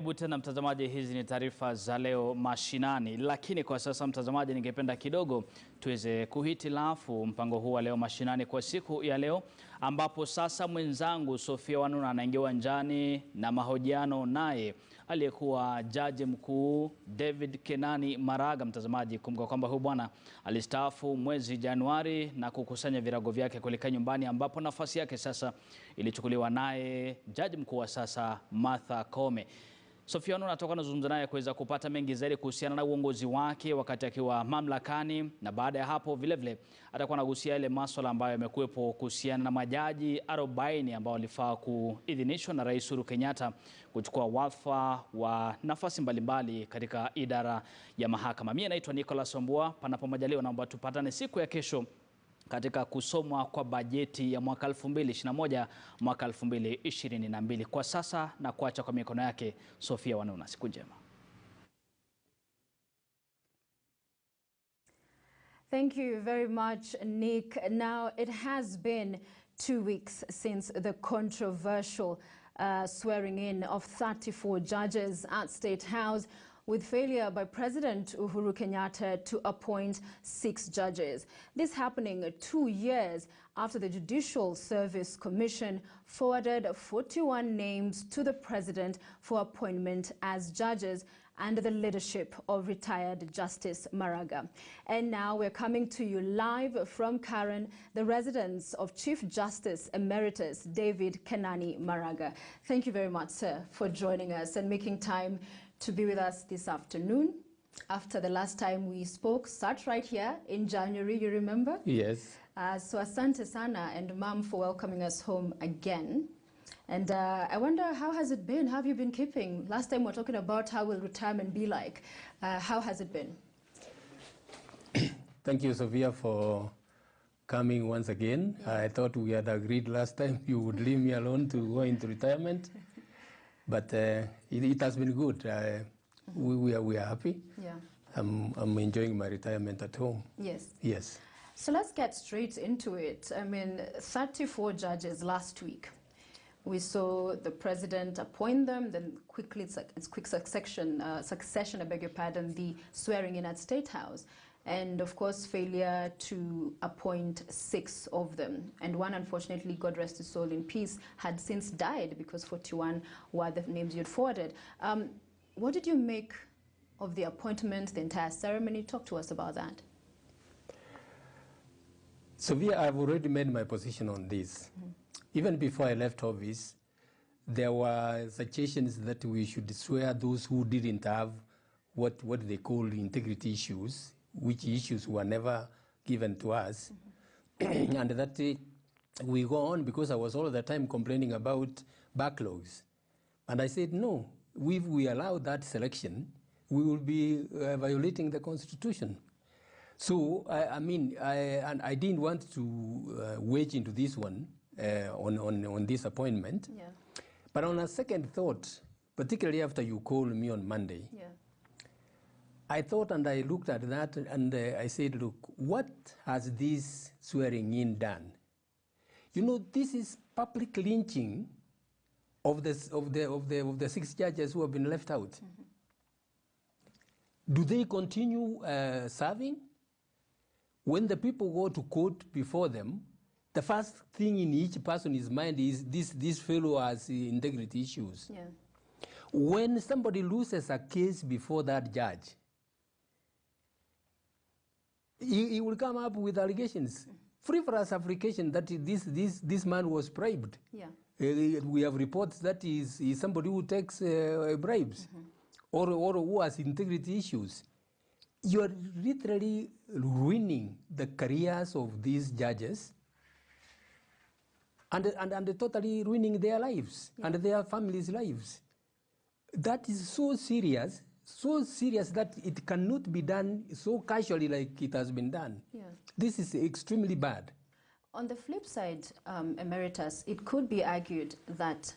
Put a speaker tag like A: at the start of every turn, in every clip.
A: Karibu tena mtazamaji, hizi ni taarifa za leo mashinani, lakini kwa sasa mtazamaji, ningependa kidogo tuweze kuhitilafu mpango huu wa leo mashinani kwa siku ya leo, ambapo sasa mwenzangu Sofia Wanuna anaingia uwanjani na mahojiano naye aliyekuwa jaji mkuu David Maraga. Mtazamaji, kumbuka kwamba huyu bwana alistaafu mwezi Januari na kukusanya virago vyake kuelekea nyumbani, ambapo nafasi yake sasa ilichukuliwa naye jaji mkuu wa sasa Martha Koome. Sofia Wanuna natoka nazungumza naye kuweza kupata mengi zaidi kuhusiana na uongozi wake wakati akiwa mamlakani, na baada ya hapo vile vile atakuwa anagusia ile masuala ambayo yamekuwepo kuhusiana na majaji 40 ambao walifaa kuidhinishwa na Rais Uhuru Kenyatta kuchukua wadhifa wa nafasi mbalimbali katika idara ya mahakama. Mimi naitwa Nicholas Wambua, panapo majaliwa naomba tupatane siku ya kesho katika kusomwa kwa bajeti ya mwaka 2021 mwaka 2022. Kwa sasa na kuacha kwa mikono yake Sofia Wanuna. Siku njema.
B: Thank you very much, Nick. Now, it has been 2 weeks since the controversial swearing in of 34 judges at State House, with failure by President Uhuru Kenyatta to appoint 6 judges. This happening 2 years after the Judicial Service Commission forwarded 41 names to the President for appointment as judges under the leadership of retired Justice Maraga. And now we're coming to you live from Karen, the residence of Chief Justice Emeritus David Maraga. Thank you very much, sir, for joining us and making time to be with us this afternoon. After the last time we spoke, sat right here in January, you remember?
C: Yes.
B: So asante sana, and ma'am, for welcoming us home again. And I wonder, how has it been? How have you been keeping? Last time we were talking about how will retirement be like. How has it been?
C: Thank you, Sophia, for coming once again. I thought we had agreed last time you would leave me alone to go into retirement. But it has been good. We are happy.
B: Yeah.
C: I'm enjoying my retirement at home.
B: Yes.
C: Yes.
B: So let's get straight into it. I mean, 34 judges last week. We saw the president appoint them, then quickly, it's quick succession, I beg your pardon, the swearing in at State House. And of course, failure to appoint 6 of them. And one, unfortunately, God rest his soul in peace, had since died because 41 were the names you'd forwarded. What did you make of the appointment, the entire ceremony? Talk to us about that.
C: Sophia, I've already made my position on this. Even before I left office, there were suggestions that we should swear those who didn't have what they call integrity issues, which issues were never given to us, and that we go on, because I was all the time complaining about backlogs. And I said, no, if we allow that selection, we will be violating the Constitution. So, I didn't want to wage into this one on this appointment.
B: Yeah.
C: But on a second thought, particularly after you called me on Monday,
B: Yeah.
C: I thought and I looked at that and I said, look, what has this swearing in done? You know, this is public lynching of the 6 judges who have been left out. Do they continue serving? When the people go to court before them, the first thing in each person's mind is this fellow has integrity issues.
B: Yeah.
C: When somebody loses a case before that judge, he will come up with allegations, frivolous application that this man was bribed.
B: Yeah.
C: We have reports that is somebody who takes bribes, or who has integrity issues. You are literally ruining the careers of these judges, and totally ruining their lives, and their families' lives. That is so serious that it cannot be done so casually like it has been done.
B: Yeah.
C: This is extremely bad.
B: On the flip side, Emeritus, it could be argued that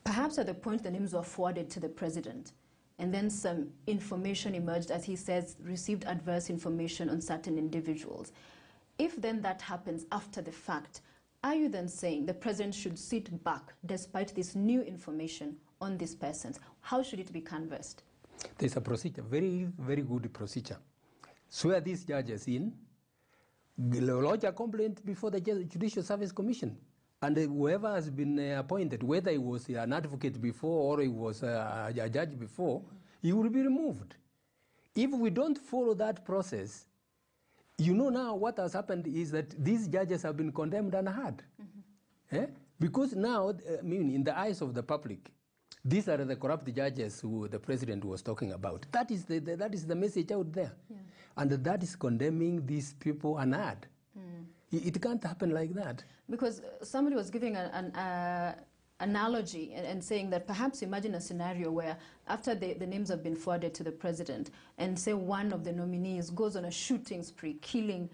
B: perhaps at the point the names were forwarded to the president, and then some information emerged, as he says, received adverse information on certain individuals. If then that happens after the fact, are you then saying the president should sit back despite this new information on these persons? How should it be canvassed?
C: There's a procedure, very, very good procedure. Swear these judges in, lodge a complaint before the Judicial Service Commission. And whoever has been appointed, whether he was an advocate before or he was a judge before, he will be removed. If we don't follow that process, you know now what has happened is that these judges have been condemned and hard. Because now, I mean, in the eyes of the public, these are the corrupt judges who the president was talking about. That is the message out there. Yeah. And that is condemning these people and hard. It can't happen like that.
B: Because somebody was giving an analogy and saying that perhaps imagine a scenario where after the names have been forwarded to the president and say one of the nominees goes on a shooting spree, killing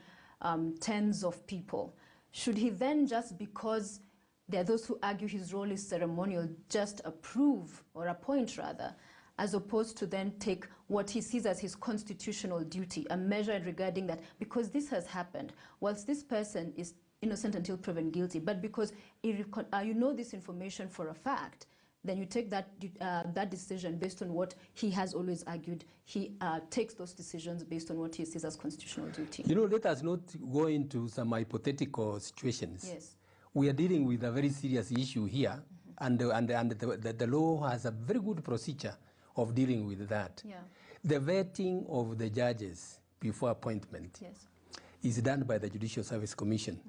B: tens of people. Should he then, just because there are those who argue his role is ceremonial, just approve or appoint rather, as opposed to then take what he sees as his constitutional duty, a measure regarding that, because this has happened, whilst this person is innocent until proven guilty, but because you know this information for a fact, then you take that decision based on what he has always argued. He takes those decisions based on what he sees as constitutional duty.
C: You know, let us not go into some hypothetical situations.
B: Yes.
C: We are dealing with a very serious issue here, and the law has a very good procedure of dealing with that.
B: Yeah.
C: The vetting of the judges before appointment is done by the Judicial Service Commission.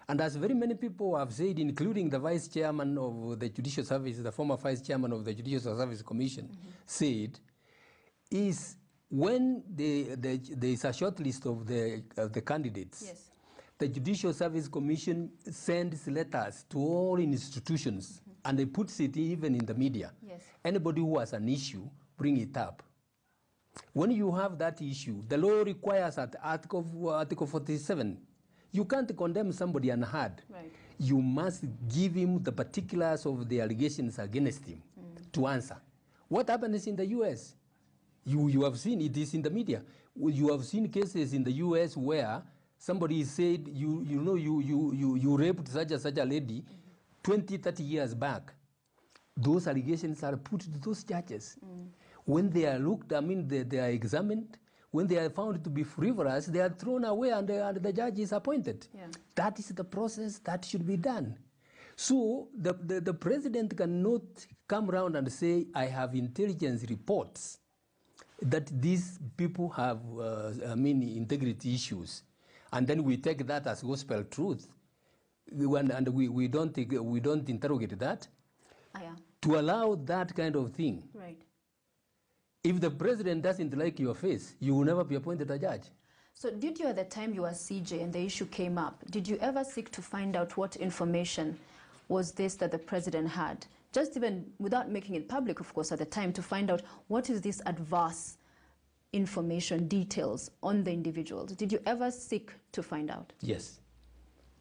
C: And as very many people have said, including the vice chairman of the Judicial Service, the former vice chairman of the Judicial Service Commission, said, is when there is a short list of the candidates, the Judicial Service Commission sends letters to all institutions, and they puts it even in the media. Anybody who has an issue, bring it up. When you have that issue, the law requires at Article 47, you can't condemn somebody unheard. You must give him the particulars of the allegations against him to answer. What happens in the US? You have seen, it is in the media. You have seen cases in the US where somebody said, you raped such a lady 20, 30 years back. Those allegations are put to those judges. When they are looked, I mean, they are examined. When they are found to be frivolous, they are thrown away and the judge is appointed. That is the process that should be done. So the president cannot come around and say, I have intelligence reports that these people have, integrity issues. And then we take that as gospel truth. And we don't interrogate that. To allow that kind of thing. If the president doesn't like your face, you will never be appointed a judge.
B: So did you, at the time you were CJ and the issue came up, did you ever seek to find out what information was this that the president had? Just even without making it public, of course, at the time, to find out what is this adverse information, details on the individuals. Did you ever seek to find out?
C: Yes.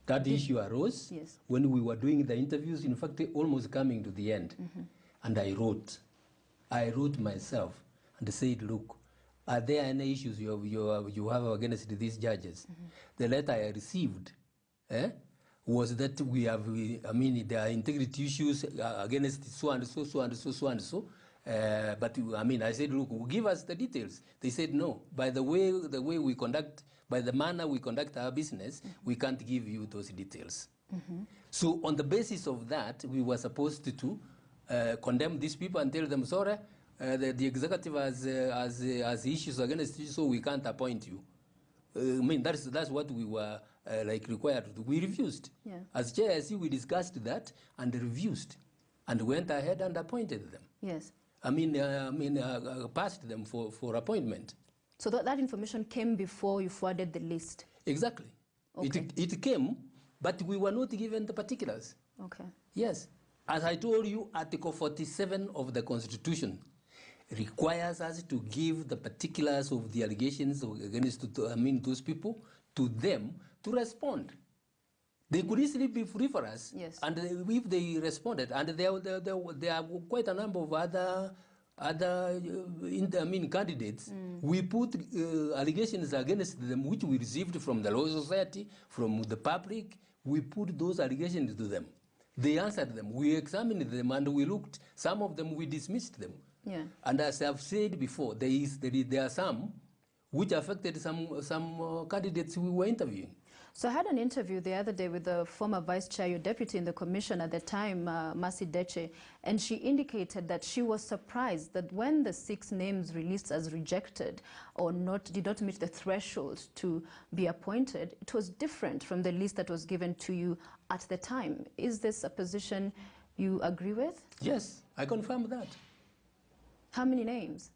C: That issue arose when we were doing the interviews, in fact, almost coming to the end. And I wrote myself and said, look, are there any issues you have against these judges? The letter I received was that we have, there are integrity issues against so and so, so and so, so and so. But I said, look, give us the details. They said, no, by the way we conduct, by the manner we conduct our business, we can't give you those details. So on the basis of that, we were supposed to condemn these people and tell them, sorry, the executive has issues against you, so we can't appoint you. That's what we were required to do. We refused. As chair, we discussed that and refused, and went ahead and appointed them. Passed them for appointment.
B: So that information came before you forwarded the list?
C: Exactly. It came, but we were not given the particulars. Yes. As I told you, Article 47 of the Constitution requires us to give the particulars of the allegations against those people to them to respond. They could easily be free for us, and if they responded, and there are quite a number of other candidates. We put allegations against them, which we received from the Law Society, from the public. We put those allegations to them. They answered them. We examined them and we looked. Some of them, we dismissed them.
B: Yeah.
C: And as I've said before, there are some which affected some candidates we were interviewing.
B: So I had an interview the other day with the former vice chair, your deputy in the commission at the time, Mercy Deche, and she indicated that she was surprised that when the 6 names released as rejected or did not meet the threshold to be appointed, it was different from the list that was given to you at the time. Is this a position you agree with?
C: Yes, I confirm that.
B: How many names?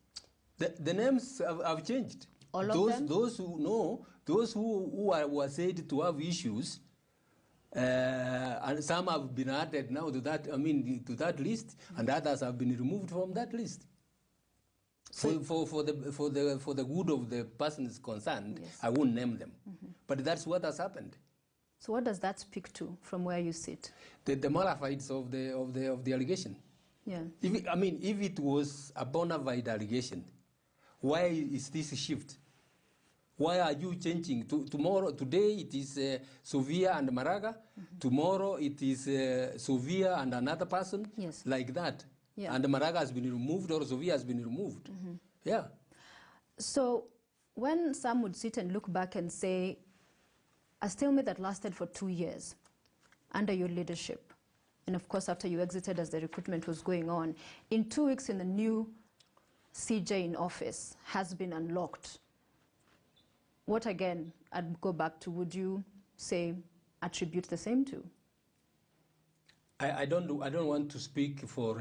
C: The names have changed.
B: All of them?
C: Those who know, those who were said to have issues, and some have been added now to that. To that list, and others have been removed from that list. So for the good of the persons concerned, yes. I won't name them, but that's what has happened.
B: So what does that speak to from where you sit?
C: The mala fides of the allegation.
B: Yeah.
C: If it was a bona fide allegation, why is this shift? Why are you changing? Today it is Sovia and Maraga. Tomorrow it is Sovia and another person.
B: Yes.
C: Like that.
B: Yeah.
C: And Maraga has been removed or Sovia has been removed. Yeah.
B: So when some would sit and look back and say, a stalemate that lasted for 2 years under your leadership, and of course after you exited as the recruitment was going on, in 2 weeks in the new CJ in office has been unlocked. What again, I'd go back to, would you say attribute the same to?
C: I don't want to speak for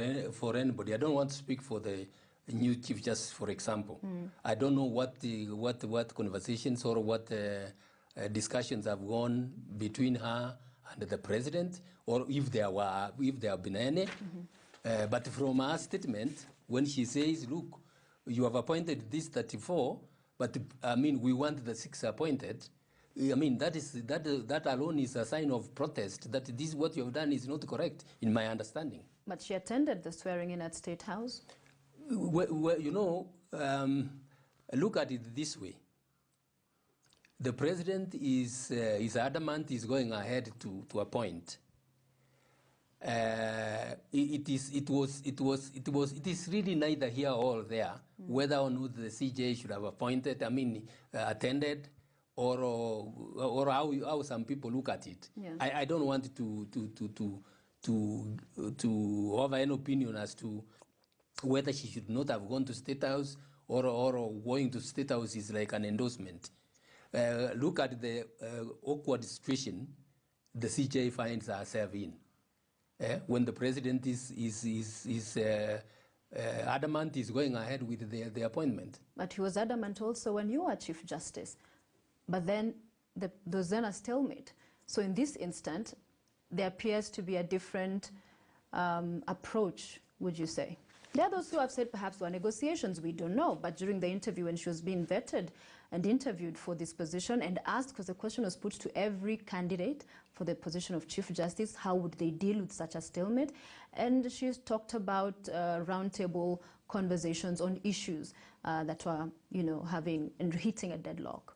C: anybody. I don't want to speak for the new chief justice, for example. I don't know what conversations or what discussions have gone between her and the president, or if there have been any. But from her statement, when she says, "Look, you have appointed this 34, but we want the 6 appointed." That alone is a sign of protest, that this what you have done is not correct, in my understanding.
B: But she attended the swearing in at State House.
C: Well, look at it this way. The president is adamant, is going ahead to appoint. It is really neither here or there whether or not the CJ should have appointed, attended, or how some people look at it.
B: Yeah.
C: I don't want to have an opinion as to whether she should not have gone to State House or going to State House is like an endorsement. Look at the awkward situation the CJ finds herself in. When the president is adamant, is going ahead with the appointment.
B: But he was adamant also when you were Chief Justice. But then there was then a stalemate. So in this instant, there appears to be a different approach, would you say? There are those who have said perhaps there were negotiations, we don't know. But during the interview, when she was being vetted and interviewed for this position and asked, because the question was put to every candidate for the position of Chief Justice, how would they deal with such a stalemate? And she's talked about roundtable conversations on issues that were, having and hitting a deadlock.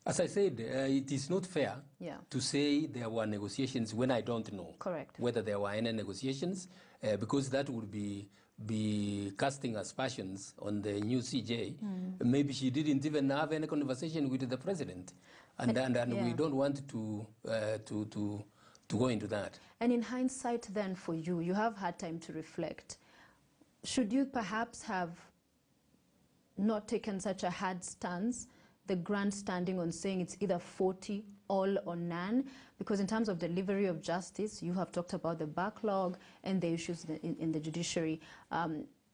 C: As I said, it is not fair to say there were negotiations when I don't know.
B: Correct.
C: Whether there were any negotiations, because that would be casting aspersions on the new CJ. Maybe she didn't even have any conversation with the president, and we don't want to go into that. And
B: in hindsight, then, for you, you have had time to reflect. Should you perhaps have not taken such a hard stance, the grandstanding on saying it's either 40, all or none? Because in terms of delivery of justice, you have talked about the backlog and the issues in the judiciary.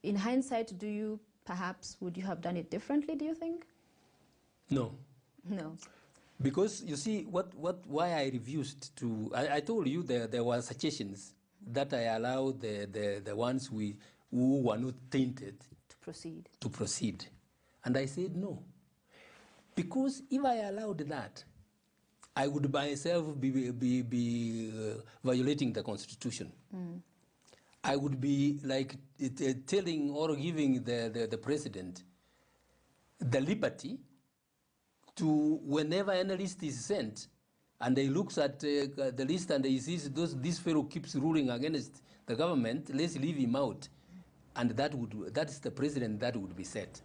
B: In hindsight, would you have done it differently, do you think?
C: No.
B: No.
C: Because you see, why I refused to, I told you there were suggestions that I allowed the ones who were not tainted to proceed. And I said no. Because if I allowed that, I would myself be violating the Constitution. I would be like telling or giving the president the liberty to, whenever any list is sent, and he looks at the list and he sees this fellow keeps ruling against the government, let's leave him out. And that's the president that would be set.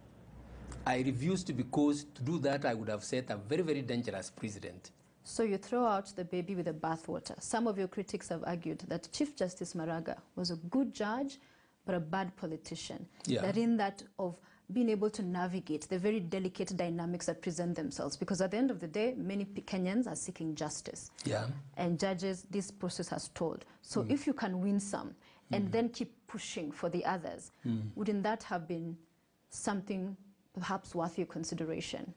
C: I refused because to do that I would have set a very, very dangerous president.
B: So you throw out the baby with the bathwater. Some of your critics have argued that Chief Justice Maraga was a good judge, but a bad politician.
C: Yeah.
B: That in that of being able to navigate the very delicate dynamics that present themselves. Because at the end of the day, many Kenyans are seeking justice.
C: Yeah.
B: And judges, this process has told. So if you can win some and then keep pushing for the others, wouldn't that have been something perhaps worth your consideration?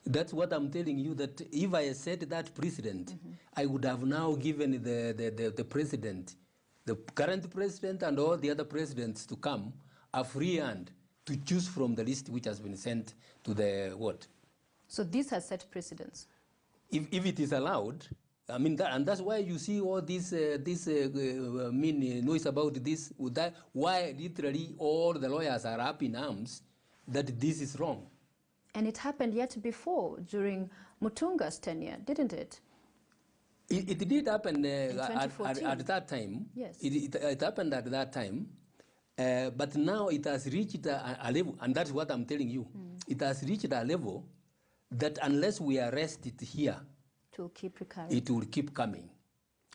C: That's what I'm telling you, that if I had set that precedent, I would have now given the president, the current president and all the other presidents to come, a free hand to choose from the list which has been sent to the what?
B: So this has set precedents.
C: If it is allowed, I mean, and that's why you see all this noise about this, why literally all the lawyers are up in arms that this is wrong.
B: And it happened yet before, during Mutunga's tenure, didn't it?
C: It did happen
B: at
C: that time.
B: Yes.
C: It happened at that time. But now it has reached a level, and that's what I'm telling you. It has reached a level that unless we arrest it here,
B: It will keep recurring.
C: it will keep coming.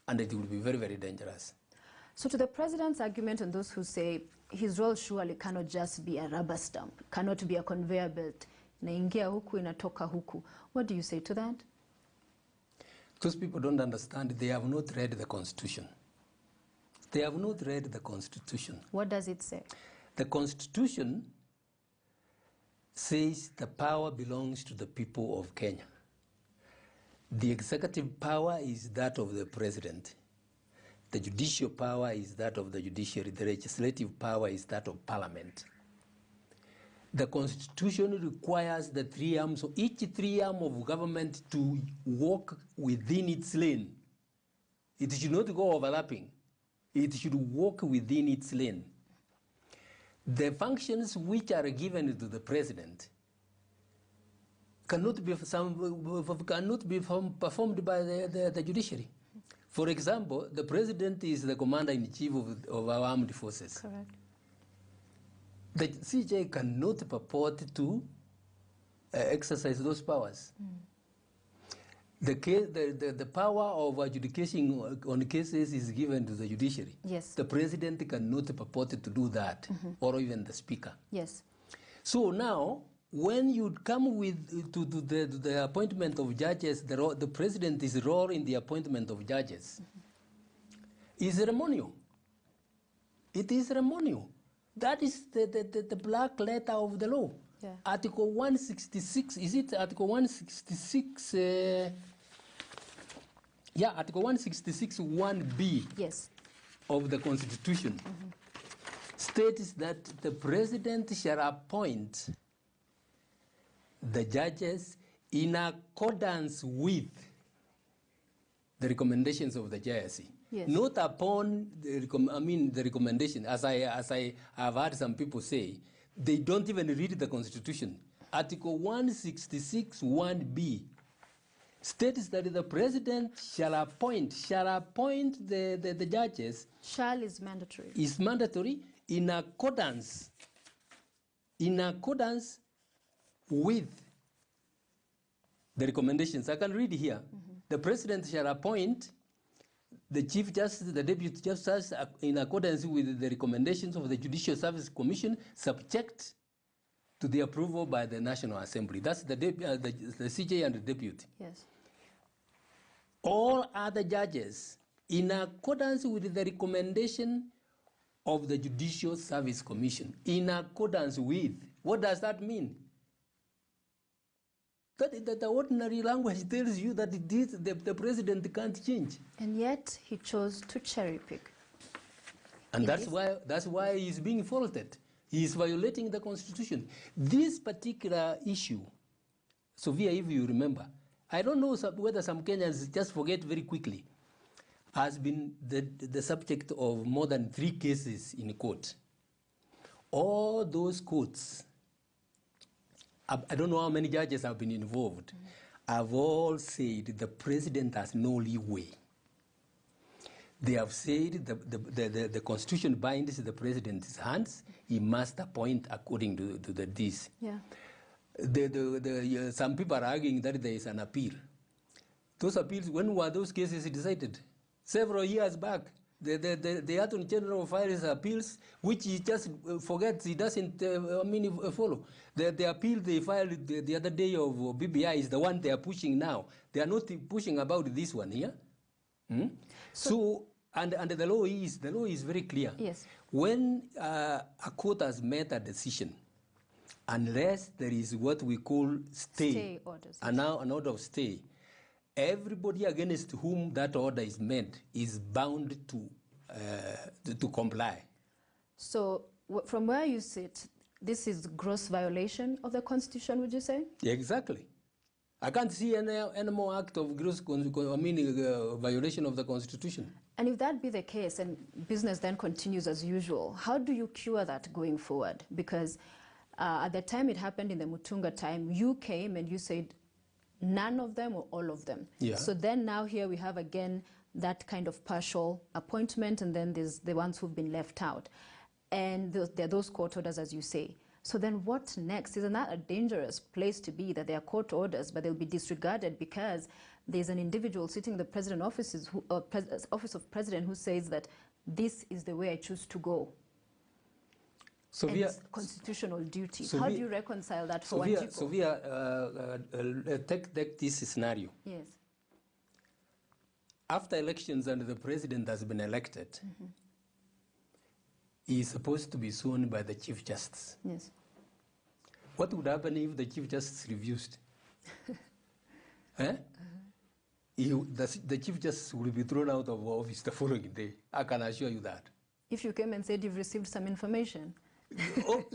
C: And it will be very, very dangerous.
B: So to the president's argument and those who say his role surely cannot just be a rubber stamp, cannot be a conveyor belt, inaingia huku, inatoka huku. What do you say to that?
C: Those people don't understand. They have not read the Constitution. They have not read the Constitution.
B: What does it say?
C: The Constitution says the power belongs to the people of Kenya. The executive power is that of the president. The judicial power is that of the judiciary. The legislative power is that of parliament. The Constitution requires the three arms, so each three arm of government to walk within its lane. It should not go overlapping. It should walk within its lane. The functions which are given to the president cannot be performed by the judiciary. For example, the president is the commander-in-chief of our armed forces.
B: Correct.
C: The CJ cannot purport to exercise those powers. The power of adjudication on cases is given to the judiciary.
B: Yes.
C: The president cannot purport to do that, or even the speaker.
B: Yes.
C: So now, when you come to the appointment of judges, the president's role in the appointment of judges is ceremonial. It is ceremonial. That is the black letter of the law.
B: Yeah.
C: Article 166, is it Article 166? Yeah, Article 166 1B
B: Yes.
C: of the Constitution states that the president shall appoint the judges in accordance with the recommendations of the JSC.
B: Yes.
C: Not upon the recommendation. As I have heard some people say, they don't even read the Constitution. Article 166 1B states that the president shall appoint the judges.
B: Shall is mandatory.
C: Is mandatory in accordance with the recommendations. I can read here. The president shall appoint the Chief Justice, the Deputy Justice, in accordance with the recommendations of the Judicial Service Commission, subject to the approval by the National Assembly. That's the CJ and the Deputy.
B: Yes.
C: All other judges, in accordance with the recommendation of the Judicial Service Commission, in accordance with. What does that mean? That the ordinary language tells you that the president can't change.
B: And yet he chose to cherry pick.
C: And that's why he's being faulted. He is violating the Constitution. This particular issue, Sophia, if you remember, I don't know whether some Kenyans just forget very quickly, has been the subject of more than 3 cases in court. All those courts, I don't know how many judges have been involved. have all said the president has no leeway. They have said the constitution binds the president's hands. He must appoint according to this.
B: Yeah.
C: Some people are arguing that there is an appeal. Those appeals, when were those cases decided? Several years back. The Attorney General files appeals, which he just forgets, he doesn't follow. The appeal they filed the other day of BBI is the one they are pushing now. They are not pushing about this one here. Hmm? So and the law is very clear.
B: Yes.
C: When a court has made a decision, unless there is what we call stay
B: orders,
C: an order of stay, everybody against whom that order is made is bound to comply. So
B: from where you sit, this is gross violation of the Constitution, would you say?
C: Exactly. I can't see any more act of gross violation of the Constitution.
B: And if that be the case and business then continues as usual, how do you cure that going forward? Because at the time it happened in the Mutunga time, you came and you said none of them or all of them.
C: Yeah.
B: So then now here we have again that kind of partial appointment, and then there's the ones who've been left out. And there are those court orders, as you say. So then what next? Isn't that a dangerous place to be, that there are court orders, but they'll be disregarded because there's an individual sitting in the president office of president who says that this is the way I choose to go? So and it's constitutional duty. How do you reconcile that for Wanjiku?
C: So take this scenario.
B: Yes.
C: After elections and the president has been elected, he is supposed to be sworn by the Chief Justice.
B: Yes.
C: What would happen if the Chief Justice refused? The Chief Justice will be thrown out of office the following day. I can assure you that.
B: If you came and said you've received some information.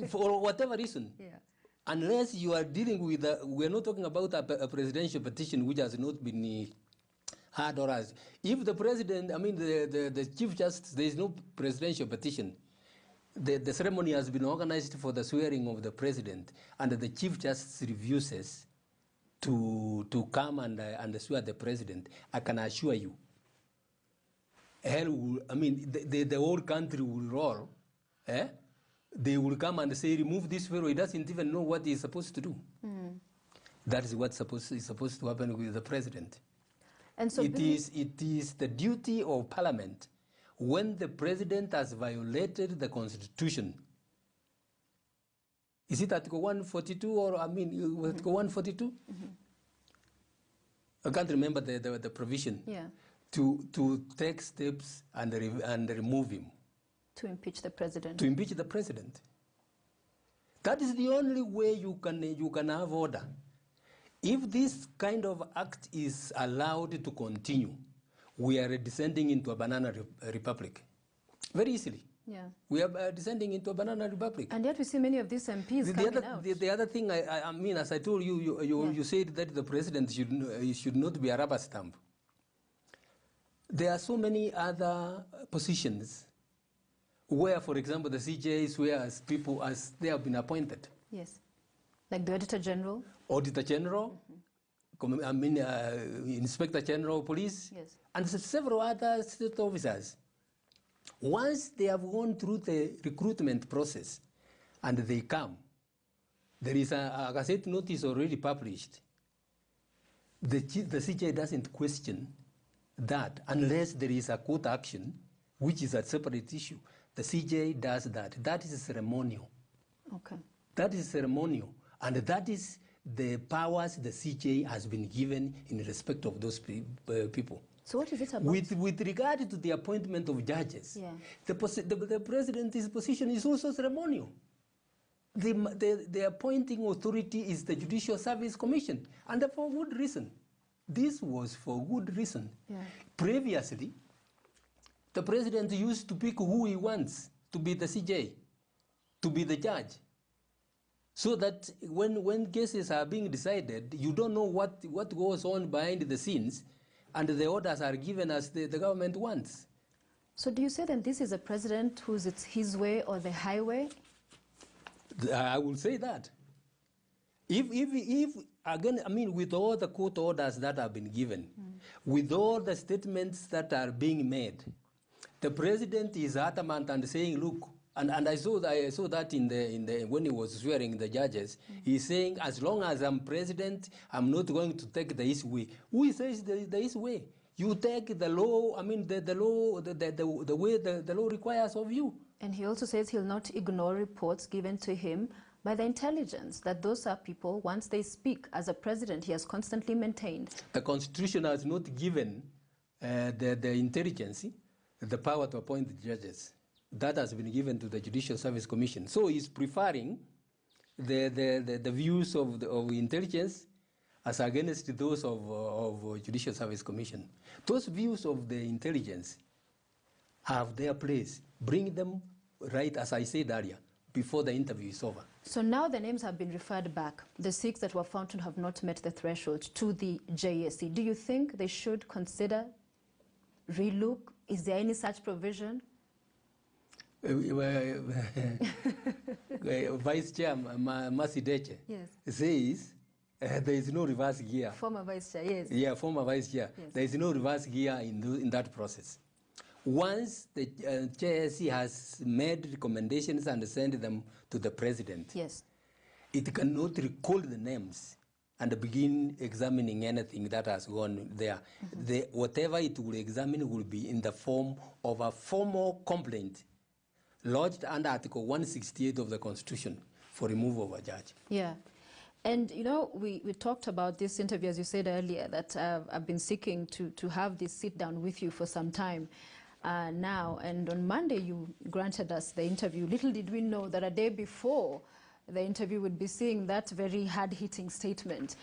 C: For whatever reason.
B: Yeah.
C: Unless you are dealing with, we're not talking about a presidential petition which has not been heard or as. If the president, the Chief Justice, there is no presidential petition. The ceremony has been organized for the swearing of the president, and the Chief Justice refuses to come and swear the president. I can assure you, hell will, the whole country will roll. They will come and say, remove this fellow. He doesn't even know what he's supposed to do. That is what's supposed to happen with the president.
B: And so
C: it is the duty of Parliament, when the president has violated the Constitution. Is it Article 142 or, Article 142? I can't remember the provision.
B: Yeah.
C: To take steps and remove him.
B: To impeach the president.
C: To impeach the president. That is the only way you can have order. If this kind of act is allowed to continue, we are descending into a banana republic. Very easily.
B: Yeah.
C: We are descending into a banana republic.
B: And yet we see many of these MPs coming out.
C: The other thing, as I told you, you said that the president should not be a rubber stamp. There are so many other positions where, for example, the CJs, where people as they have been appointed.
B: Yes. Like the Auditor General?
C: Auditor General, Inspector General of Police,
B: yes, and
C: several other state officers. Once they have gone through the recruitment process and they come, there is a Gazette notice already published. The CJ doesn't question that unless there is a court action, which is a separate issue. The CJ does that. That is ceremonial.
B: Okay.
C: That is ceremonial. And that is the powers the CJ has been given in respect of those people.
B: So what is it about?
C: With regard to the appointment of judges,
B: yeah,
C: the president's position is also ceremonial. The appointing authority is the Judicial Service Commission, and for good reason. This was for good reason.
B: Yeah.
C: Previously, the president used to pick who he wants to be the CJ, to be the judge. So that when cases are being decided, you don't know what goes on behind the scenes, and the orders are given as the government wants.
B: So do you say that this is a president who's it's his way or the highway?
C: I will say that. If again, I mean, with all the court orders that have been given, with all the statements that are being made, the president is adamant and saying, look, and I saw that in the when he was swearing the judges, he's saying, as long as I'm president, I'm not going to take the easy way. Who says the easy way? You take the law. I mean, the law, the way the law requires of you.
B: And he also says he'll not ignore reports given to him by the intelligence, that those are people, once they speak, as a president, he has constantly maintained.
C: The Constitution has not given the intelligence the power to appoint the judges. That has been given to the Judicial Service Commission. So he's preferring the views of intelligence as against those of Judicial Service Commission. Those views of the intelligence have their place. Bring them right, as I said earlier, before the interview is over.
B: So now the names have been referred back, the 6 that were found to have not met the threshold, to the JSC. Do you think they should consider relook? Is there any such provision?
C: Vice Chair Masideche says there is no reverse gear.
B: Former Vice Chair, yes.
C: Yeah, former Vice Chair. Yes. There is no reverse gear in that process. Once the JSC has made recommendations and sent them to the president,
B: yes,
C: it cannot recall the names and begin examining anything that has gone there. Whatever it will examine will be in the form of a formal complaint lodged under Article 168 of the Constitution for removal of a judge.
B: Yeah. And, you know, we talked about this interview, as you said earlier, that I've been seeking to have this sit down with you for some time now. And on Monday, you granted us the interview. Little did we know that a day before the interview would be seeing that very hard-hitting statement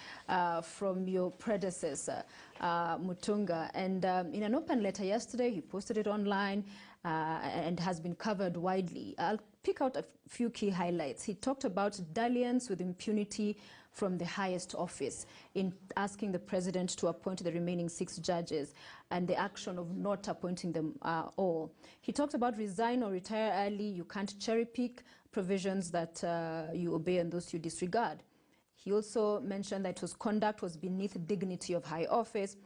B: from your predecessor, Mutunga. And in an open letter yesterday, he posted it online and has been covered widely. I'll pick out a few key highlights. He talked about dalliance with impunity from the highest office in asking the president to appoint the remaining 6 judges and the action of not appointing them all. He talked about resign or retire early. You can't cherry pick provisions that you obey and those you disregard. He also mentioned that his conduct was beneath dignity of high office,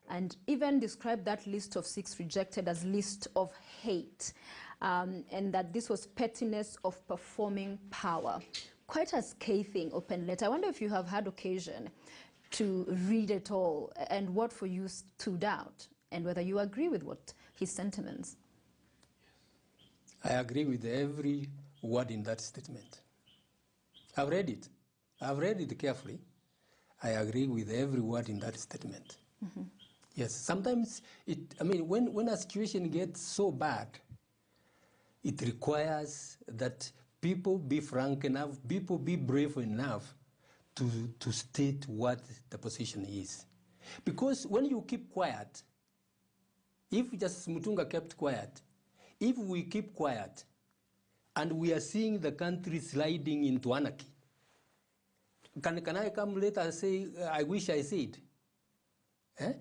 B: and even described that list of 6 rejected as list of hate, and that this was pettiness of performing power. Quite a scathing open letter. I wonder if you have had occasion to read it all and what for you stood out and whether you agree with what his sentiments.
C: I agree with every word in that statement. I've read it. I've read it carefully. I agree with every word in that statement. Mm-hmm. Yes, sometimes when a situation gets so bad, it requires that people be frank enough, people be brave enough to state what the position is. Because when you keep quiet, if just Mutunga kept quiet, if we keep quiet, and we are seeing the country sliding into anarchy, can I come later and say, I wish I said? Eh?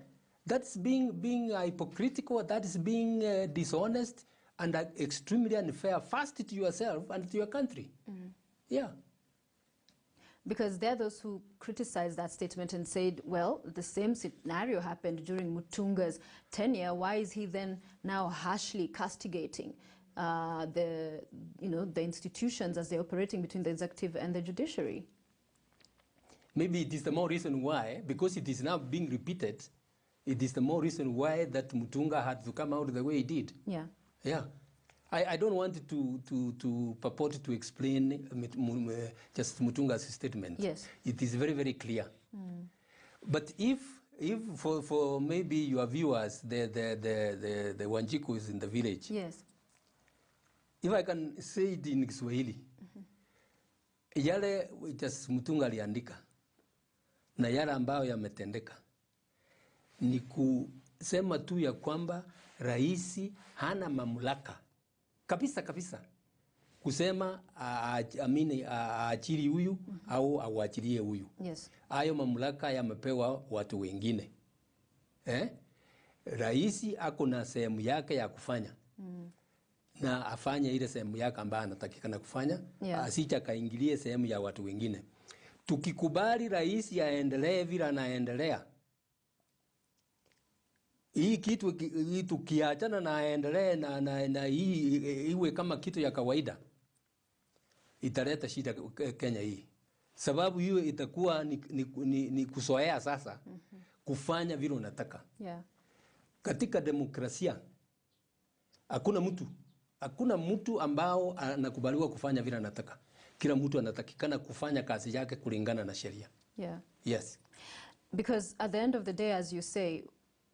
C: That's being hypocritical, that is being dishonest and extremely unfair, first to yourself and to your country. Mm-hmm. Yeah.
B: Because there are those who criticize that statement and said, well, the same scenario happened during Mutunga's tenure. Why is he then now harshly castigating the institutions as they're operating between the executive and the judiciary?
C: Maybe it is the more reason why, because it is now being repeated, it is the more reason why that Mutunga had to come out the way he did.
B: Yeah.
C: Yeah. I don't want to purport to explain just Mutunga's statement.
B: Yes.
C: It is very, very clear. Mm. But if for maybe your viewers, the Wanjikus in the village,
B: yes,
C: if I can say it in Kiswahili, yale just Mutunga aliandika na yale ambayo yametendeka ni kusema tu ya kwamba raisi hana mamlaka kabisa kusema aachili huyu au auachilie huyu.
B: Yes.
C: Hayo mamlaka yamepewa watu wengine. Raisi ako na sehemu yake ya kufanya. Mm. Na afanye ile sehemu yake ambayo anatakikana kufanya, yeah. Asicha kaingilie sehemu ya watu wengine. Tukikubali rais aendelee vile anaendelea, hii kitu tukiachana na aendelee na hii iwe kama kitu ya kawaida, italeta shida Kenya hii. Sababu hiyo itakuwa ni kusoea sasa kufanya vile unataka.
B: Yeah.
C: Katika demokrasia hakuna mtu ambao anakubaliwa kufanya vile anataka. Kila mtu anatakikana kufanya kazi yake kulingana na sheria.
B: Yeah.
C: Yes.
B: Because at the end of the day, as you say,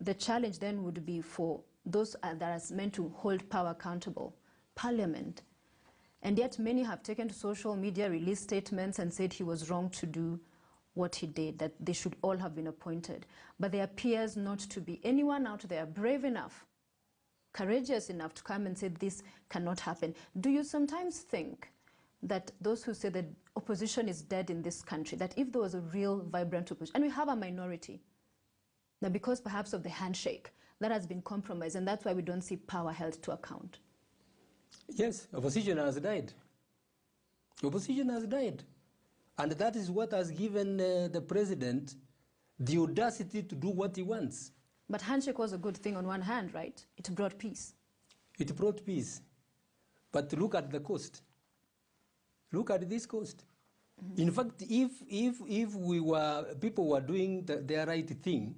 B: the challenge then would be for those that are meant to hold power accountable, Parliament. And yet many have taken to social media, released statements and said he was wrong to do what he did, that they should all have been appointed. But there appears not to be anyone out there brave enough, courageous enough to come and say this cannot happen. Do you sometimes think that those who say that opposition is dead in this country, that if there was a real vibrant opposition, and we have a minority, that because perhaps of the handshake, that has been compromised, and that's why we don't see power held to account?
C: Yes, opposition has died. Opposition has died. And that is what has given the president the audacity to do what he wants.
B: But handshake was a good thing on one hand, right? It brought peace.
C: It brought peace. But look at the cost. Look at this cost. In fact, if people were doing their right thing,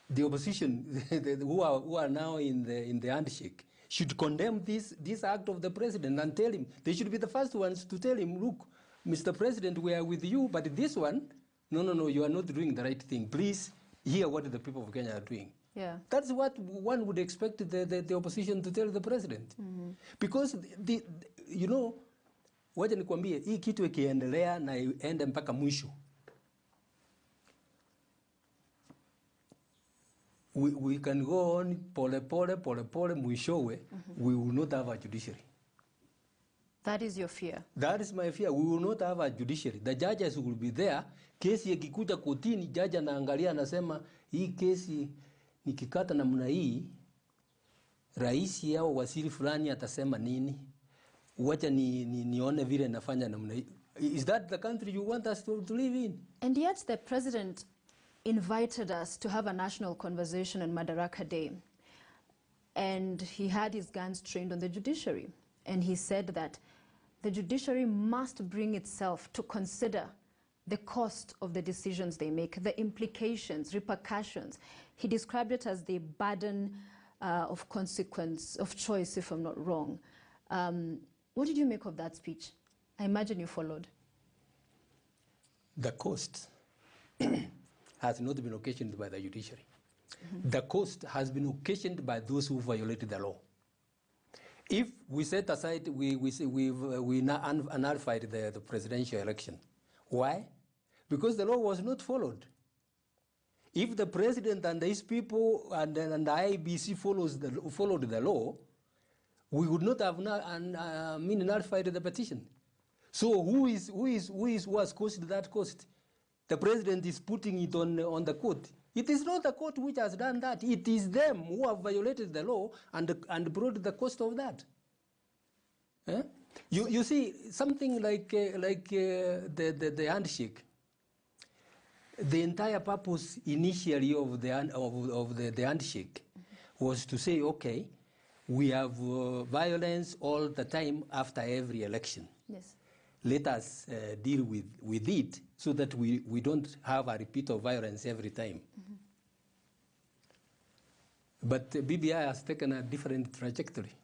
C: the opposition who are now in the handshake should condemn this act of the president and tell him, they should be the first ones to tell him, look, Mr. President, we are with you, but this one, no, you are not doing the right thing. Please hear what the people of Kenya are doing.
B: Yeah.
C: That's what one would expect the opposition to tell the president. Because, you know, wacha nikwambie, hii kitu ikiendelea na iende mpaka mwisho, we can go on pole, mwishowe, we will not have a judiciary.
B: That is your fear?
C: That is my fear. We will not have a judiciary. The judges will be there. Kesi ikikuja kotini, judge anaangalia anasema, hii kesi nikikata namna hii, rais au waziri fulani atasema nini? Wacha nione vile nafanya namna hii. Is that the country you want us to live in?
B: And yet the president invited us to have a national conversation on Madaraka Day. And he had his guns trained on the judiciary. And he said that the judiciary must bring itself to consider the cost of the decisions they make, the implications, repercussions. He described it as the burden of consequence, of choice, if I'm not wrong. What did you make of that speech? I imagine you followed.
C: The cost has not been occasioned by the judiciary. The cost has been occasioned by those who violated the law. If we set aside, we nullified the presidential election. Why? Because the law was not followed. If the president and his people and the IBC followed the law, we would not have nullified the petition. So who has caused that cost? The president is putting it on the court. It is not the court which has done that. It is them who have violated the law and brought the cost of that. Eh? You see, something like the handshake. The entire purpose initially of the handshake was to say, okay, we have violence all the time after every election.
B: Yes.
C: Let us deal with it so that we don't have a repeat of violence every time. But BBI has taken a different trajectory.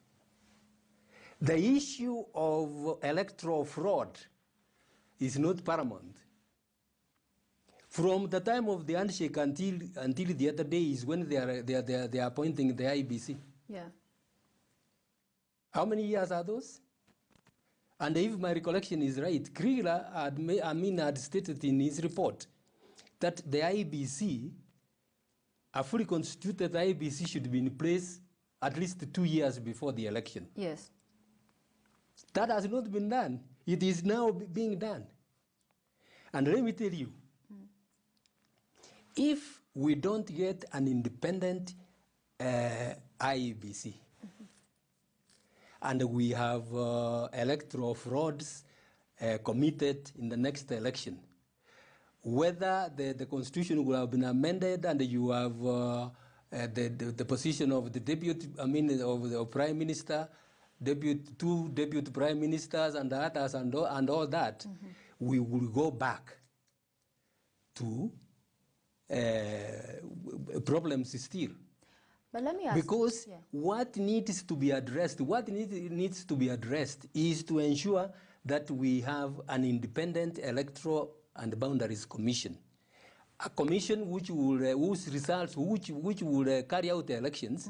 C: The issue of electoral fraud is not paramount. From the time of the handshake until the other day is when they are appointing the IBC.
B: Yeah.
C: How many years are those? And if my recollection is right, Krieger had stated in his report that the IBC, a fully constituted IBC, should be in place at least 2 years before the election.
B: Yes.
C: That has not been done. It is now being done. And let me tell you, if we don't get an independent IBC, and we have electoral frauds committed in the next election, whether the constitution will have been amended and you have the position of the deputy, of the prime minister, two deputy prime ministers and others and all that, we will go back to problems still.
B: But let me ask,
C: because what needs to be addressed is to ensure that we have an independent electoral and boundaries commission, a commission which will whose results which will carry out the elections,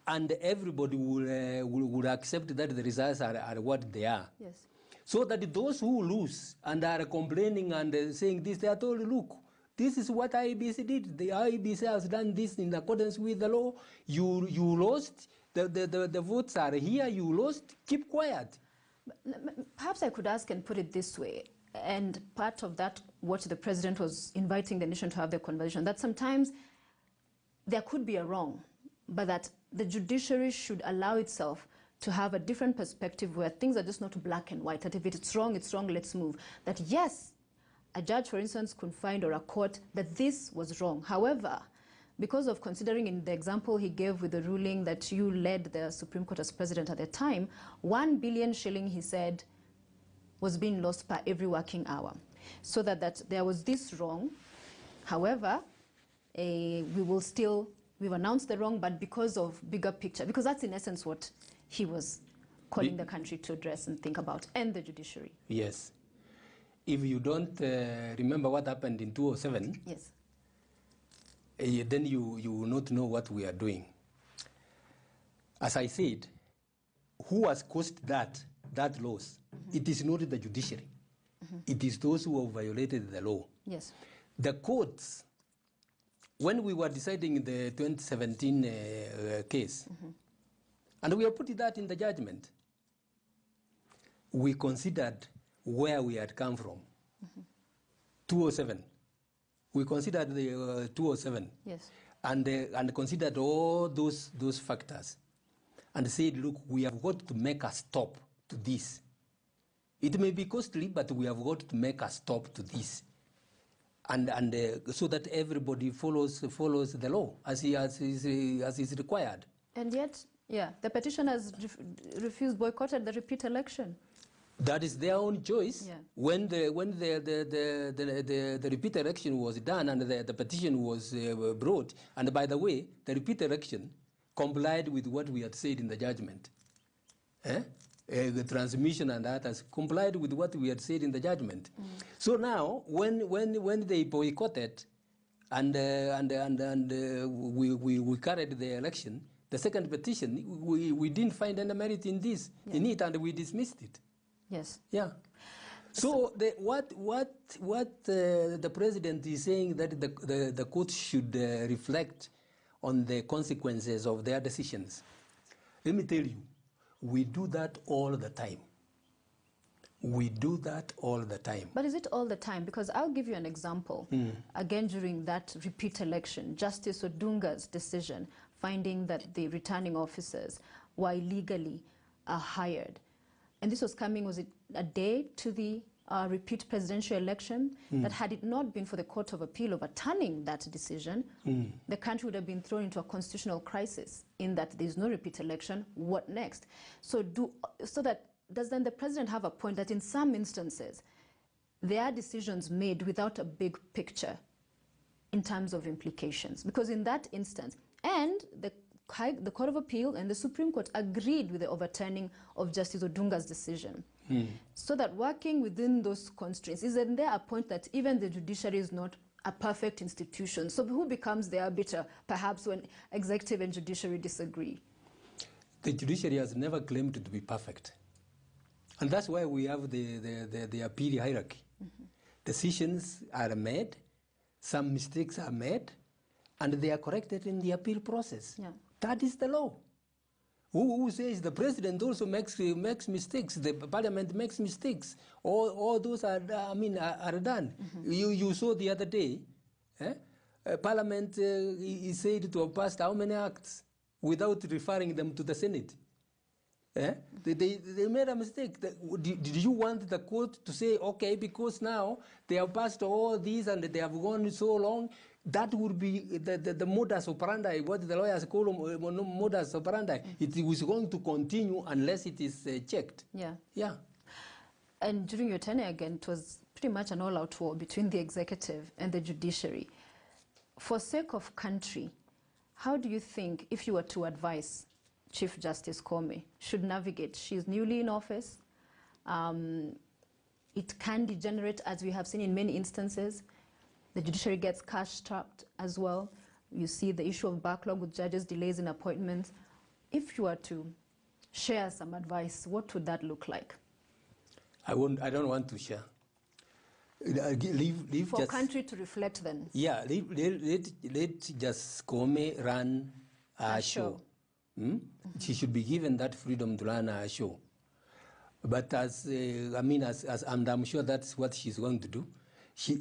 C: and everybody will accept that the results are what they are.
B: Yes.
C: So that those who lose and are complaining and saying this, they are told, look, this is what IEBC did. The IEBC has done this in accordance with the law. You lost. The votes are here. You lost. Keep quiet.
B: Perhaps I could ask and put it this way, and part of that, what the president was inviting the nation to have the conversation, that sometimes there could be a wrong, but that the judiciary should allow itself to have a different perspective where things are just not black and white, that if it's wrong, let's move. That yes, a judge, for instance, could find, or a court, that this was wrong. However, because of considering in the example he gave with the ruling that you led the Supreme Court as president at the time, 1 billion shilling, he said, was being lost per every working hour. So that there was this wrong. However, we've announced the wrong, but because of bigger picture, because that's in essence what he was calling the country to address and think about, and the judiciary.
C: Yes. If you don't remember what happened in 2007,
B: yes,
C: then you will not know what we are doing. As I said, who has caused that loss? It is not the judiciary. It is those who have violated the law.
B: Yes.
C: The courts, when we were deciding the 2017 case, and we have put that in the judgment, we considered where we had come from. 207. We considered the 207.
B: Yes.
C: And considered all those factors, and said, look, we have got to make a stop to this. It may be costly, but we have got to make a stop to this, and so that everybody follows the law as is required.
B: And yet, the petitioners refused, boycotted the repeat election.
C: That is their own choice.
B: Yeah.
C: When the repeat election was done and the petition was brought, and by the way, the repeat election complied with what we had said in the judgment. The transmission and others complied with what we had said in the judgment. So now, when they boycotted and we carried the election, the second petition, we didn't find any merit in this, in it, and we dismissed it.
B: Yes.
C: Yeah. So what the president is saying, that the court should reflect on the consequences of their decisions. Let me tell you, we do that all the time. We do that all the time.
B: But is it all the time? Because I'll give you an example. Again, during that repeat election, Justice Odunga's decision finding that the returning officers were illegally hired. And this was coming, was it a day to the repeat presidential election? That had it not been for the Court of Appeal overturning that decision, the country would have been thrown into a constitutional crisis in that there's no repeat election. What next? Does then the president have a point that in some instances, there are decisions made without a big picture in terms of implications? Because in that instance, and the Court of Appeal and the Supreme Court agreed with the overturning of Justice Odunga's decision. So that working within those constraints, isn't there a point that even the judiciary is not a perfect institution? So who becomes the arbiter, perhaps, when executive and judiciary disagree?
C: The judiciary has never claimed to be perfect. And that's why we have the appeal hierarchy. Decisions are made, some mistakes are made, and they are corrected in the appeal process.
B: Yeah.
C: That is the law. Who says the president also makes mistakes, the parliament makes mistakes? All those are done. You saw the other day, parliament is said to have passed how many acts without referring them to the Senate? They made a mistake. Did you want the court to say, okay, because now they have passed all these and they have gone so long, that would be the modus operandi, what the lawyers call modus operandi. It was going to continue unless it is checked.
B: Yeah.
C: Yeah.
B: And during your tenure again, it was pretty much an all-out war between the executive and the judiciary. For sake of country, how do you think, if you were to advise Chief Justice Koome, should navigate? She's newly in office. It can degenerate, as we have seen in many instances. The judiciary gets cash-strapped as well. You see the issue of backlog with judges, delays in appointments. If you were to share some advice, what would that look like?
C: I don't want to share. Leave
B: For
C: just,
B: country to reflect then.
C: Yeah, let just Koome run a show. She should be given that freedom to run a show. But as I'm sure that's what she's going to do.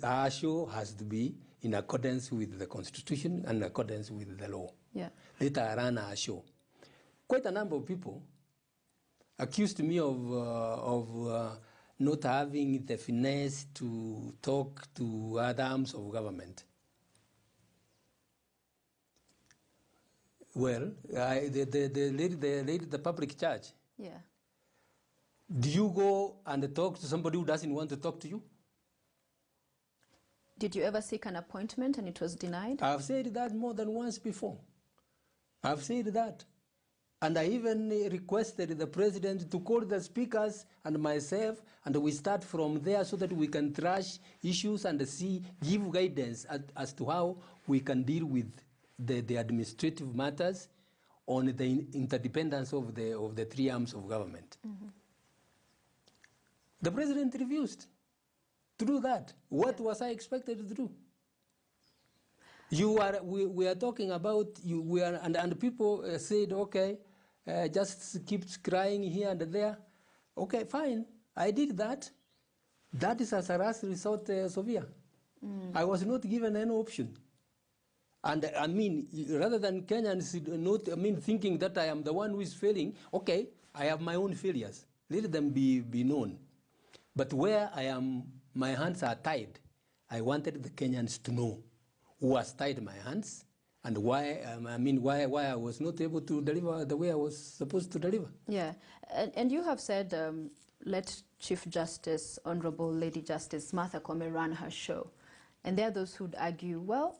C: Our show has to be in accordance with the Constitution and in accordance with the law.
B: Yeah.
C: Let her run our show. Quite a number of people accused me of not having the finesse to talk to other arms of government. Well, the public charge.
B: Yeah.
C: Do you go and talk to somebody who doesn't want to talk to you?
B: Did you ever seek an appointment and it was denied?
C: I've said that more than once before. I've said that. And I even requested the president to call the speakers and myself, and we start from there so that we can trash issues and give guidance as to how we can deal with the administrative matters on the interdependence of the three arms of government. The president refused to do that. What was I expected to do? We are talking about you. And people said, okay, just keeps crying here and there. Okay, fine. I did that. That is as a last resort, Sophia. I was not given any option. And I mean, rather than Kenyans thinking that I am the one who is failing, okay, I have my own failures. Let them be known. But where I am, my hands are tied. I wanted the Kenyans to know who has tied my hands and why I was not able to deliver the way I was supposed to deliver.
B: Yeah, and you have said, let Chief Justice, Honorable Lady Justice Martha Koome run her show. And there are those who'd argue, well,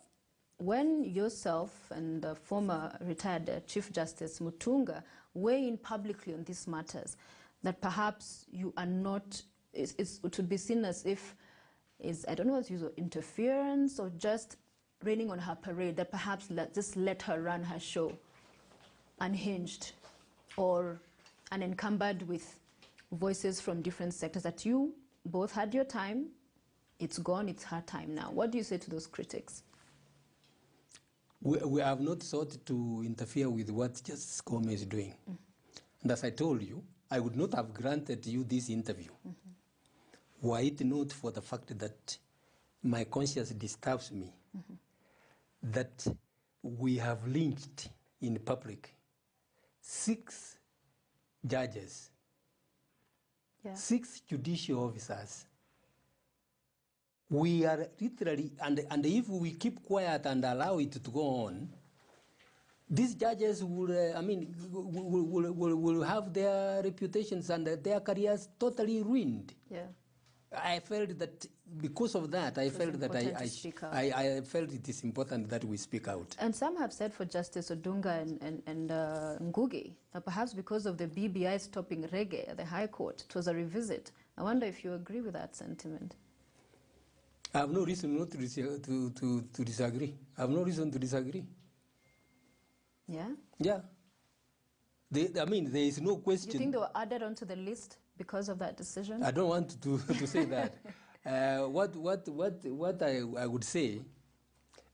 B: when yourself and the former retired Chief Justice Mutunga weigh in publicly on these matters, that perhaps you are not, it would be seen as if, I don't know if it's interference or just raining on her parade, that perhaps just let her run her show unhinged or unencumbered with voices from different sectors, that you both had your time, it's gone, it's her time now. What do you say to those critics?
C: We have not sought to interfere with what Justice Koome is doing. And as I told you, I would not have granted you this interview were it not for the fact that my conscience disturbs me, that we have lynched in public 6 judges, 6 judicial officers. We are literally, and if we keep quiet and allow it to go on, these judges will have their reputations and their careers totally ruined. Yeah. I felt that because of that, I felt it is important that we speak out.
B: And some have said for Justice Odunga and Ngugi, that perhaps because of the BBI stopping reggae at the High Court, it was a revisit. I wonder if you agree with that sentiment.
C: I have no reason not to disagree. I have no reason to disagree.
B: Yeah?
C: Yeah. There is no question.
B: Do you think they were added onto the list because of that decision?
C: I don't want to say that. What I would say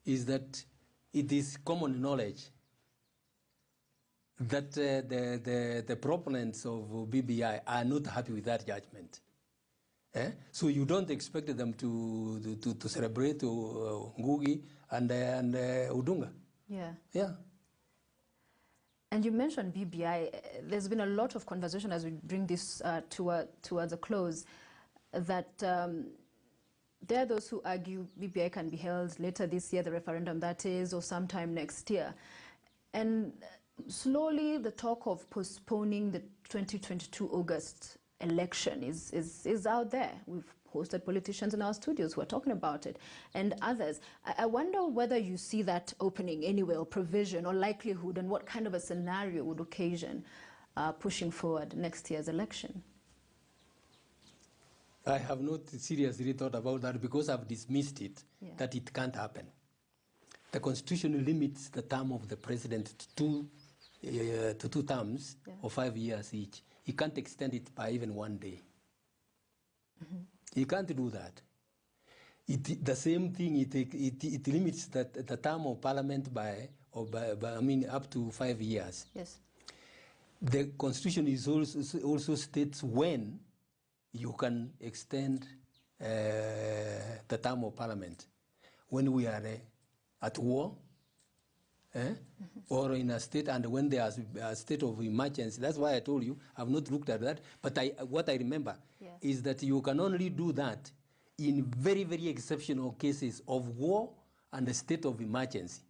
C: is that it is common knowledge that the proponents of BBI are not happy with that judgment. So you don't expect them to celebrate Ngugi and Odunga.
B: Yeah.
C: Yeah.
B: And you mentioned BBI. There's been a lot of conversation as we bring this towards a close, that there are those who argue BBI can be held later this year, the referendum that is, or sometime next year. And slowly the talk of postponing the 2022 August election is out there. We've hosted politicians in our studios who are talking about it, and others. I wonder whether you see that opening anyway, or provision, or likelihood, and what kind of a scenario would occasion pushing forward next year's election.
C: I have not seriously thought about that because I've dismissed it, that it can't happen. The Constitution limits the term of the president to two terms of 5 years each. He can't extend it by even 1 day. He can't do that. The same thing, it limits the term of parliament by up to 5 years.
B: Yes.
C: The Constitution is also states when you can extend the term of parliament. When we are at war, or in a state, and when there's a state of emergency. That's why I told you, I've not looked at that, but what I remember is that you can only do that in very, very exceptional cases of war and a state of emergency.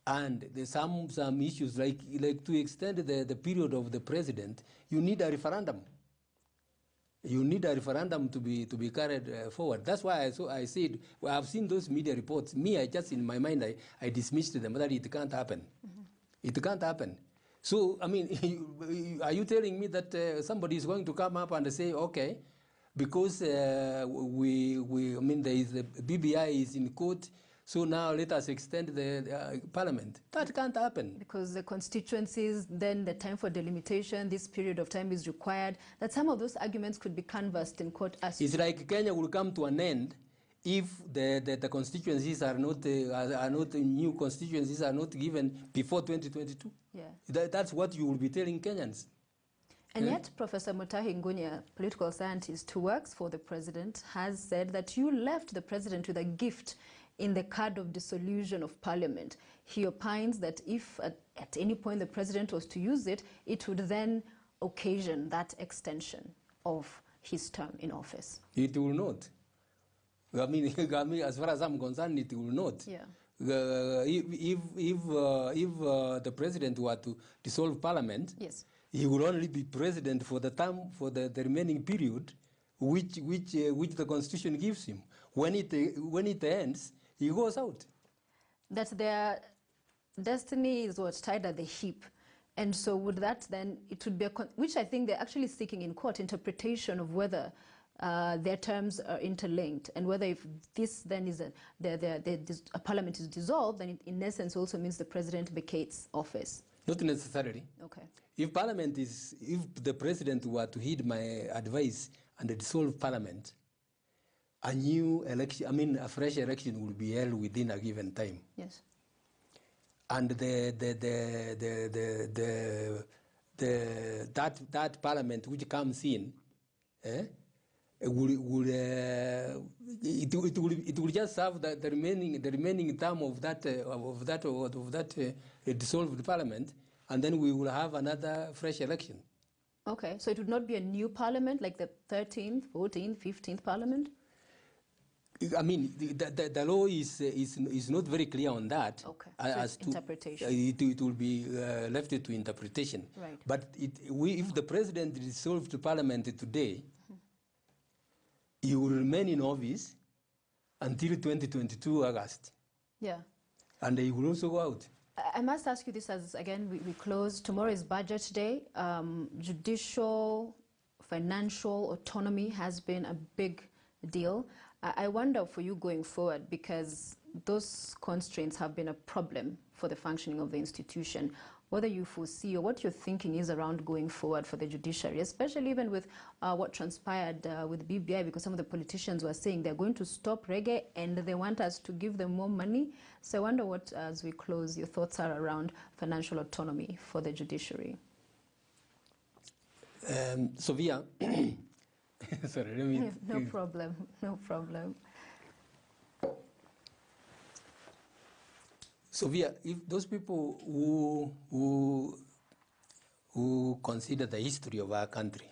C: And there's some issues, like to extend the period of the president, you need a referendum. You need a referendum to be carried forward. That's why I said, well, I've seen those media reports. Me, I just, in my mind, I dismissed them, that it can't happen. It can't happen. So, I mean, are you telling me that somebody is going to come up and say, okay, because the BBI is in court, so now let us extend the parliament? That can't happen.
B: Because the constituencies, then the time for delimitation, this period of time is required, that some of those arguments could be canvassed in court as...
C: It's like Kenya will come to an end if the constituencies are not new constituencies are not given before 2022.
B: Yeah.
C: That's what you will be telling Kenyans.
B: And yet, Professor Mutahi Ngunya, political scientist who works for the president, has said that you left the president with a gift in the card of dissolution of parliament. He opines that if at any point the president was to use it, it would then occasion that extension of his term in office.
C: It will not. I mean, as far as I'm concerned, it will not.
B: Yeah.
C: If the president were to dissolve parliament,
B: yes,
C: he will only be president for the term, for the remaining period, which the constitution gives him. When it ends, he goes out.
B: That their destiny is what's tied at the hip. And so would that then, it would be, which I think they're actually seeking in court, interpretation of whether their terms are interlinked, and whether if this then is a parliament is dissolved, then it in essence also means the president vacates office.
C: Not necessarily.
B: Okay.
C: If the president were to heed my advice and dissolve parliament, a new election, a fresh election will be held within a given time.
B: Yes.
C: And that parliament which comes in, it will just serve the remaining term of that dissolved parliament, and then we will have another fresh election.
B: Okay, so it would not be a new parliament like the 13th, 14th, 15th parliament?
C: I mean, the law is not very clear on that.
B: Okay,
C: as
B: so
C: to
B: interpretation.
C: It will be left to interpretation.
B: Right.
C: But if the president dissolved the parliament today, he will remain in office until 2022 August.
B: Yeah.
C: And he will also go out.
B: I must ask you this as, again, we close. Tomorrow is budget day. Judicial, financial autonomy has been a big deal. I wonder for you going forward, because those constraints have been a problem for the functioning of the institution, whether you foresee or what your thinking is around going forward for the judiciary, especially even with what transpired with BBI, because some of the politicians were saying they're going to stop reggae and they want us to give them more money. So I wonder what, as we close, your thoughts are around financial autonomy for the judiciary.
C: Sophia, sorry, let me...
B: No problem, no problem.
C: Sophia, if those people who consider the history of our country,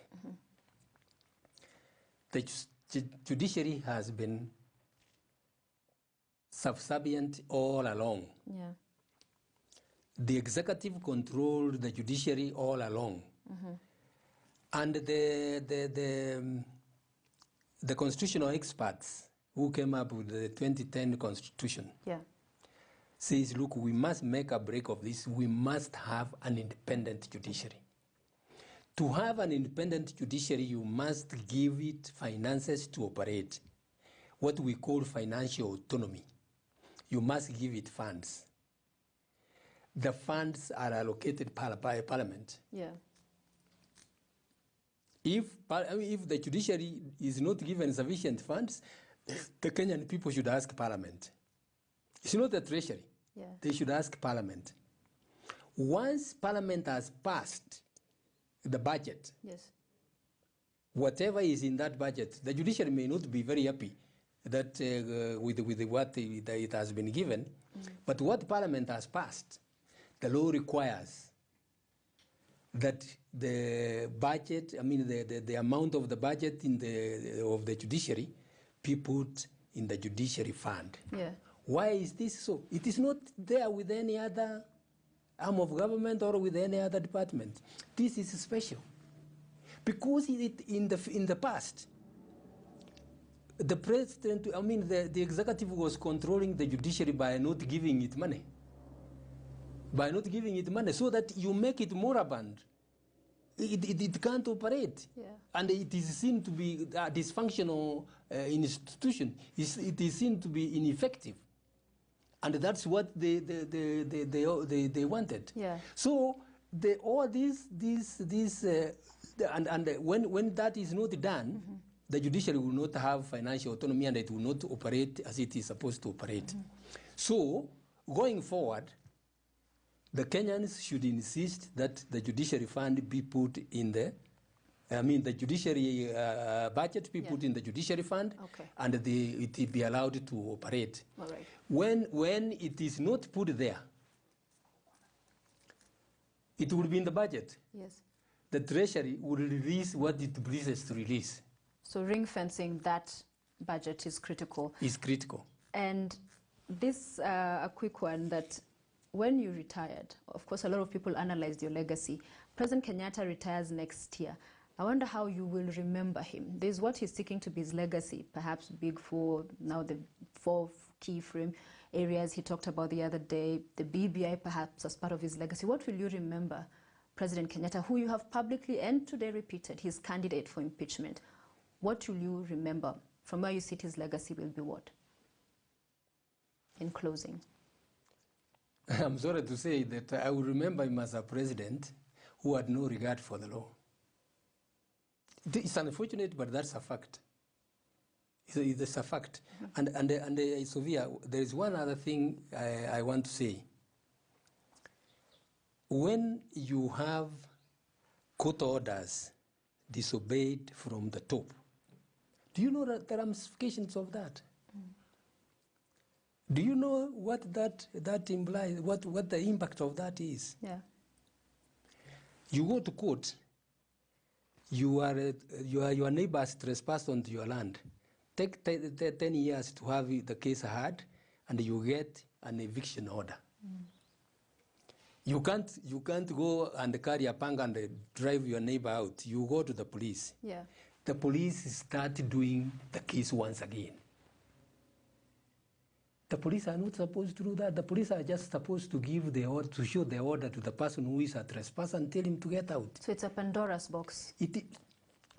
C: the judiciary has been subservient all along.
B: Yeah.
C: The executive controlled the judiciary all along. And the constitutional experts who came up with the 2010 constitution says, look, we must make a break of this. We must have an independent judiciary. To have an independent judiciary, you must give it finances to operate, what we call financial autonomy. You must give it funds. The funds are allocated by Parliament.
B: Yeah.
C: If the judiciary is not given sufficient funds, the Kenyan people should ask Parliament. It's not the Treasury.
B: Yeah.
C: They should ask Parliament. Once Parliament has passed the budget,
B: Yes.
C: whatever is in that budget, the judiciary may not be very happy that with what it has been given, but what Parliament has passed, the law requires that the budget, the amount of the budget of the judiciary be put in the judiciary fund.
B: Yeah.
C: Why is this so? It is not there with any other arm of government or with any other department. This is special. Because in the past, the president, the executive was controlling the judiciary by not giving it money. By not giving it money, so that you make it moribund. It can't operate.
B: Yeah.
C: And it is seen to be a dysfunctional institution. It is seen to be ineffective. And that's what they wanted.
B: Yeah.
C: So all these when that is not done, the judiciary will not have financial autonomy and it will not operate as it is supposed to operate. So going forward, the Kenyans should insist that the judiciary fund be put in the judiciary budget be put in the judiciary fund, and it be allowed to operate.
B: All right.
C: When it is not put there, it will be in the budget.
B: Yes.
C: The Treasury will release what it pleases to release.
B: So ring fencing that budget is critical.
C: Is critical.
B: And this, a quick one, that when you retired, of course, a lot of people analyzed your legacy. President Kenyatta retires next year. I wonder how you will remember him. There's what he's seeking to be his legacy, perhaps big four, now the 4 key frame areas he talked about the other day, the BBI perhaps as part of his legacy. What will you remember President Kenyatta, who you have publicly and today repeated his candidate for impeachment? What will you remember? From where you sit, his legacy will be what? In closing.
C: I'm sorry to say that I will remember him as a president who had no regard for the law. It's unfortunate, but that's a fact. It's a fact. And Sophia, there is one other thing I want to say. When you have court orders disobeyed from the top, do you know the ramifications of that? Do you know what that implies, what the impact of that is?
B: Yeah.
C: You go to court, your neighbors trespass onto your land. Take 10 years to have the case heard, and you get an eviction order. You can't go and carry a panga and drive your neighbor out. You go to the police.
B: Yeah.
C: The police start doing the case once again. The police are not supposed to do that. The police are just supposed to give the order, to show the order to the person who is a trespasser and tell him to get out.
B: So it's a Pandora's box.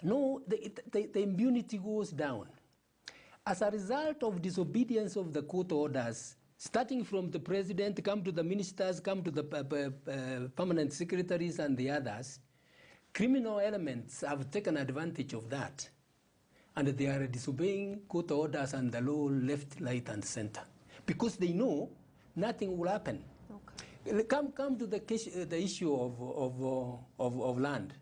C: No, the impunity goes down. As a result of disobedience of the court orders, starting from the president, come to the ministers, come to the permanent secretaries and the others, criminal elements have taken advantage of that. And they are disobeying court orders and the law left, right, and center. Because they know nothing will happen. Okay. Come to the issue of land.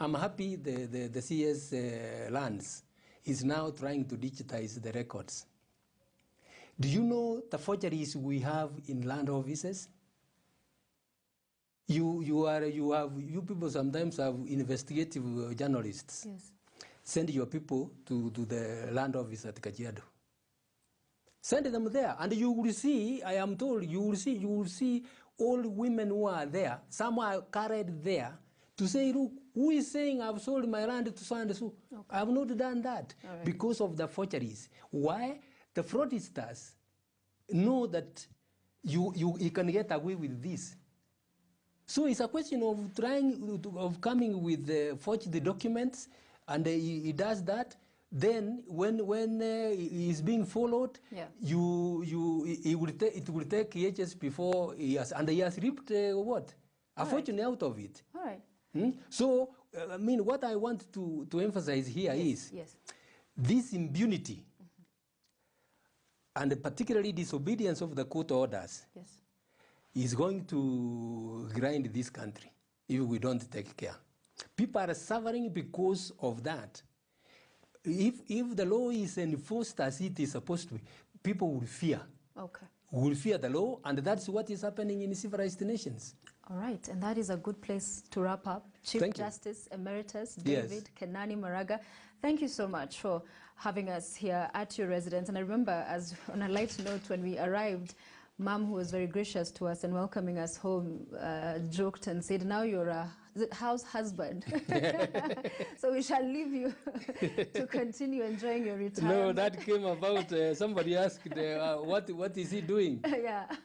C: I'm happy the CS lands is now trying to digitize the records. Do you know the forgeries we have in land offices? You people sometimes have investigative journalists.
B: Yes.
C: Send your people to the land office at Kajiado. Send them there, and you will see, I am told, you will see all women who are there. Some are carried there to say, look, who is saying I've sold my land to so and so? Okay. I have not done that because of the forgeries. Why? The fraudsters know that you can get away with this. So it's a question of coming with forged documents, and he does that. Then when he's being followed, it will take ages before he has reaped a fortune out of it.
B: All right.
C: So I mean, what I want to emphasize here is this impunity, and particularly disobedience of the court orders, is going to grind this country if we don't take care. People are suffering because of that. If the law is enforced as it is supposed to be, people will fear.
B: Okay.
C: Will fear the law, and that's what is happening in civilized nations.
B: All right, and that is a good place to wrap up. Chief Justice Emeritus David Kenani Maraga, thank you so much for having us here at your residence. And I remember, as on a light note, when we arrived, Mom, who was very gracious to us and welcoming us home, joked and said, now you're a house husband. So we shall leave you to continue enjoying your retirement.
C: No, that came about, somebody asked, what is he doing?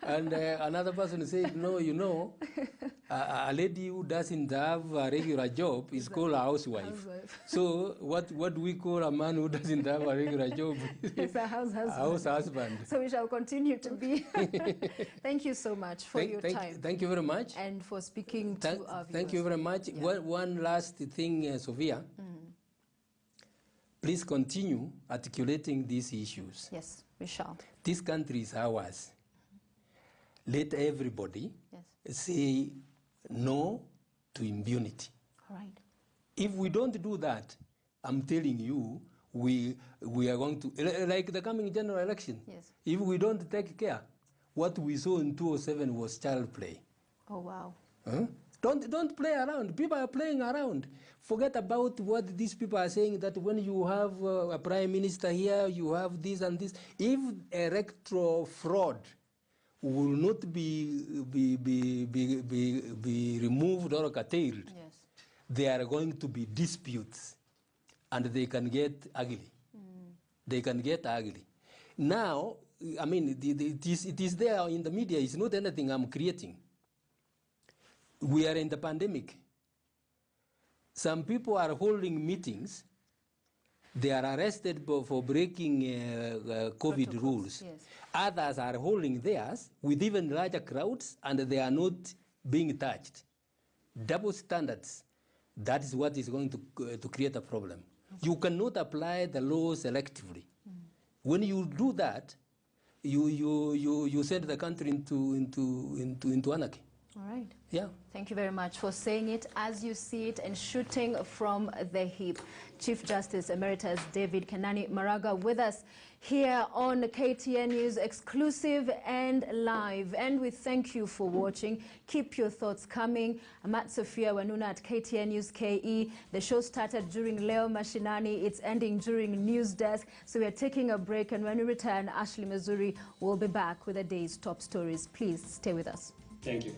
C: And another person said, no, you know, a lady who doesn't have a regular job is called a housewife. So what do we call a man who doesn't have a regular job?
B: It's a house husband.
C: A house husband.
B: So we shall continue to be. Thank you so much for your time.
C: Thank you very much.
B: And for speaking to our viewers.
C: Thank you very much. One last thing, Sophia. Please continue articulating these issues.
B: Yes, we shall.
C: This country is ours. Let everybody say no to impunity.
B: All right.
C: If we don't do that, I'm telling you, we are going to, like the coming general election, if we don't take care, what we saw in 2007 was child play.
B: Oh, wow.
C: Don't play around. People are playing around. Forget about what these people are saying, that when you have a prime minister here, you have this and this. If electoral fraud will not be removed or curtailed, there are going to be disputes, and they can get ugly. They can get ugly. Now, I mean, it is there in the media. It's not anything I'm creating. We are in the pandemic. Some people are holding meetings. They are arrested for breaking COVID rules. Others are holding theirs with even larger crowds, and they are not being touched. Double standards. That is what is going to create a problem. You cannot apply the law selectively. When you do that, you send the country into anarchy.
B: All right.
C: Yeah.
B: Thank you very much for saying it as you see it and shooting from the hip. Chief Justice Emeritus David Kenani Maraga with us here on KTN News, exclusive and live. And we thank you for watching. Keep your thoughts coming. I'm at Sophia Wanuna at KTN News KE. The show started during Leo Mashinani. It's ending during News Desk. So we are taking a break. And when we return, Ashley Missouri will be back with the day's top stories. Please stay with us.
D: Thank you.